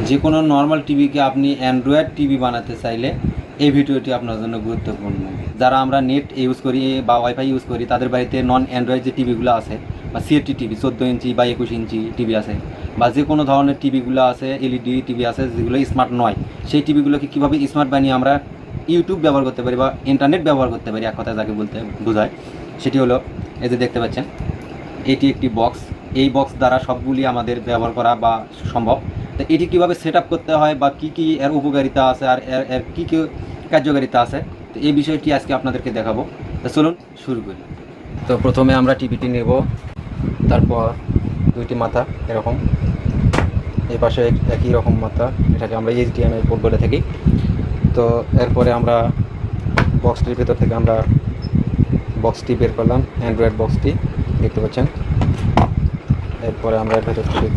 যে কোনো নর্মাল টিভিকে আপনি অ্যান্ড্রয়েড টিভি বানাতে চাইলে এই ভিডিওটি আপনার জন্য গুরুত্বপূর্ণ। যারা আমরা নেট ইউজ করি বা ওয়াইফাই ইউজ করি তাদের বাড়িতে নন অ্যান্ড্রয়েড যে টিভিগুলো আছে বা সিএফটি টিভি 14 ইঞ্চি বা 21 ইঞ্চি টিভি আছে বা যে কোনো ধরনের টিভিগুলো আছে, এলইডি টিভি আছে যেগুলো স্মার্ট নয়, সেই টিভিগুলোকে কীভাবে স্মার্ট বানিয়ে আমরা ইউটিউব ব্যবহার করতে পারি বা ইন্টারনেট ব্যবহার করতে পারি, এক কথা যাকে বলতে বোঝায় সেটি হলো এই যে দেখতে পাচ্ছেন এটি একটি বক্স। এই বক্স দ্বারা সবগুলি আমাদের ব্যবহার করা বা সম্ভব। তো এটি কীভাবে সেট আপ করতে হয় বা কী কী এর উপকারিতা আছে আর এর কী কী কার্যকারিতা আছে, তো এই বিষয়টি আজকে আপনাদেরকে দেখাবো। তো চলুন শুরু করি। তো প্রথমে আমরা টিভিটি নেব, তারপর দুইটি মাথা এরকম, এই পাশে একই রকম মাথা, এটাকে আমরা এইচডিএমআই পোর্ট বলে থাকি। তো এরপরে আমরা বক্সটির ভেতর থেকে আমরা বক্সটি বের করলাম, অ্যান্ড্রয়েড বক্সটি দেখতে পাচ্ছেন। এরপরে আমরা এর ভেতর থেকে